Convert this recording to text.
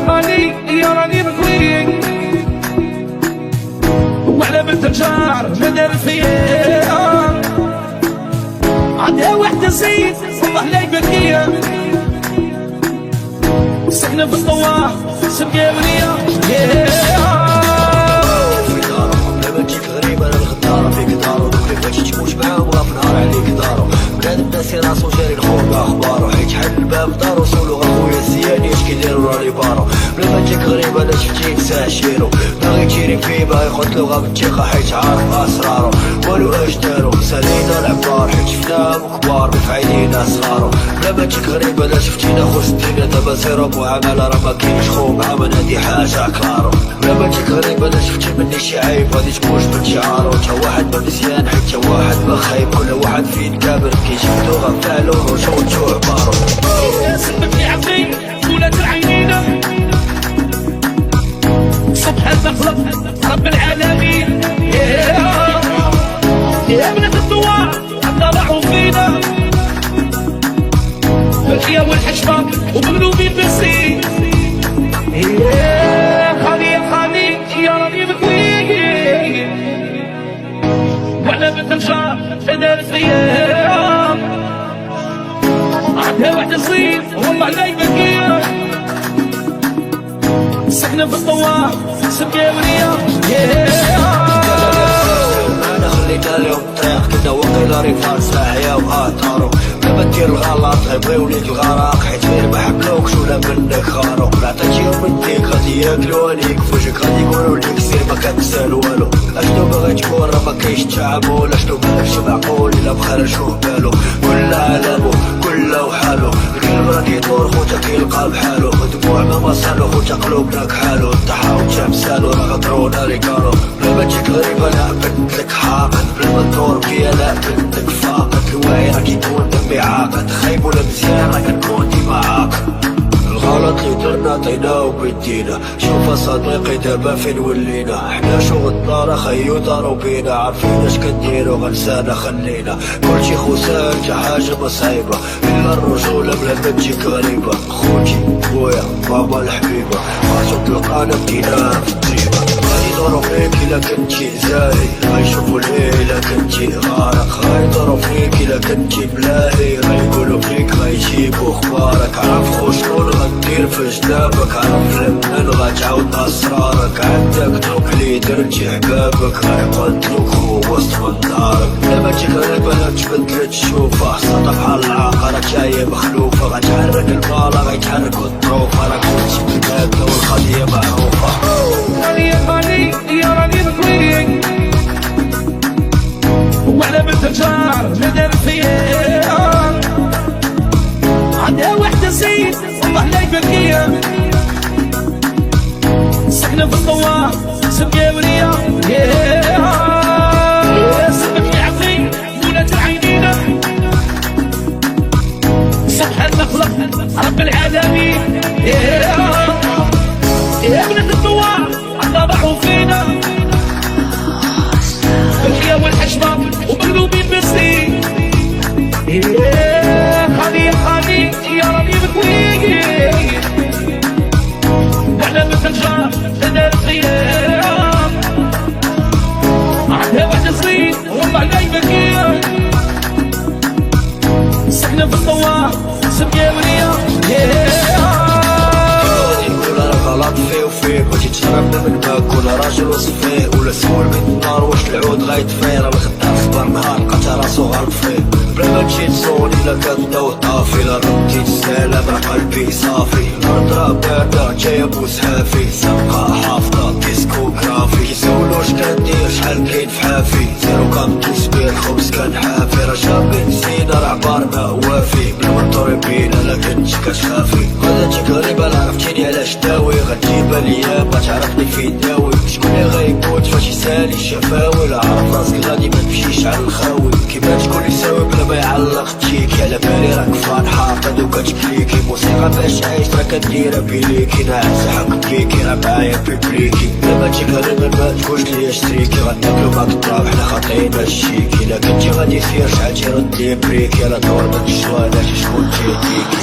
غالي يا راني مغوي وعلى بنت الجار ما دار فيا عندها وحدة زيد والله لا يبكيها ساكنة في الطواح سميها وليا في دارهم لما تجيك غريبة انا الغدارة فيك دارو كيف باش تموت معاهم وغاف نهار عليك دارو بنادم ناسي راسو جاري الخور باخبارو حيت حل الباب دارو سولو اخويا الزياني اش كيديرو راني بارو لما تجيك غريبة انا شفتيك ساشيرو باغي تشيري فيه باغي قتلو غاب الثقة حيت عارف اسرارو والو اش دارو سالينا العبار حيت شفناهم كبار في عينينا صغارو لما تجيك غريبة انا شفتينا خوش الدنيا دابا سيرو معاملة راه ما كاينش خو مع من هادي حاجة كلارو لما تجيك غريبة انا شفتي مني شي عيب غادي تكونش من شعارو تا واحد ما مزيان حيت تا واحد ما خايب كل واحد فين كابر كيشفتو غنفعلو نرجعو نشوفو عبارو سبب لي عقلي ولات العينينا سبحان الخلق رب العالمين يا بنات الضواء طلعوا فينا بالحياة والحشمة ومغلوبين بالسين خالي يا راني مكوي وعلى بنت الجار دارت فيا عندها وحدة صغير والله لا يبكيها ساكنة في الطواح سميها وليا انا خليتها لهم الطريق كنا وقيلا ريفار ساعية وغاطارو لما دير الغلط غيبغيو ليك الغراق حيت غير ما حملوكش ولا منك خارو لا عطيتيهم يديك غادي ياكلو عليك فوجك غادي يقولو ليك سير ما كتسال والو اشنو باغي تكون راه ما كاينش تعامل اشنو مالكش معقول الا بخير شوف بالو كل عالمو كل وحالو القلب راه كيدور خوتا كيلقى بحالو دموع ما مصالو خوتا قلوبنا كحالو طحاو تمثالو راه غدرونا ريكارو لما تجيك غريبة لا بنتك حاقد بلا ما تدور بيا لا بنتك فاقد الوعي راه كيكون دمي عاقد خايب ولا مزيان راه كنكون ديما عاقد الغلط اللي درنا عطيناه بيدينا شوف صديقي دابا فين ولينا حنا شغلنا راه خيو دارو بينا عارفين اش كنديرو غنسانا خلينا كلشي خوسان تا حاجة مصعيبة الا الرجولة بلا ما تجيك غريبة خوتي خويا بابا الحبيبة غاتو تلقانا بدينا في التريبة غيدورو فيك الا كنتي زاهي غيشوفو ليه الا كنتي غارق غيدورو فيك الا كنتي بلاهي غيقولو فيك غيجيبو اخبارك عارف خو شكون غدير في جنابك عارف لمن غتعاود اسرارك عندك دوك لي درتي حبابك غيقتلوك خو وسط من دارك لما تجيك غريبة لا تبدلت تشوفه سلطة بحال العاقة راه جاية مخلوفة غتحرك البالا غيتحركو الطروفة راه كلشي بالكادة والقضية معروفة خالي يا راني مكوي وعلى بنت الجار ما دار فيا عندها وحدة زيد والله لا يبكيها ساكنة في الطواح سميها وليا سبب لي عقلي ولات العينينا سبحان الخلق رب العالمين يا بنات الضواء طلعوا فينا بالحياة والحشمة ومغلوبين بالسين خالي يا راني مكوي وعلى بنت الجار دارت فيا عندها وحدة صغير والله لا يبكيها ساكنة في الطواح سميها وليا غلط فيه وفيه بغيتي تشرب من ماك ولا راجل وصفيه ولا سول من النار واش العود غيطفي راه الخدام صبر نهار لقات راسو غلط فيه بلا ما تجي تصون الا كان الضو طافي لا رديت السلام راه قلبي صافي الارض راه باردة جاية بوسحافي سابقة حافظة ديسكوغرافي كيسولو اش كندير شحال كاين في حافي زيرو كنطوس بيه الخبز كان حافي راه جاب بنزينة راه عبار ما وافي بلا ما تضرب بينا ولا كنتي كتخافي غداتي غريبة لا عرفتيني علاش داوي غتجيبها ليا بغا تعرفني في داوي شكون اللي غيموت فاش يسالي الشفاوي لا عرف راسك غادي ما تمشيش على الخاوي كيما تكون يساوي بلا ما يعلق تيكي على بالي راك فرحة قد وكتكليكي موسيقى باش عايش راه كديرها بيليكي ناعس حق كيكي راه معايا بيبليكي بلا ما تجيك غير ما تقولش ليا شريكي غناكلو معاك الطراب حنا خاطينا الشيكي لا كنتي غادي سير شحال تيرد لي بريكي على دور ما تشوالهاش شكون تيديكي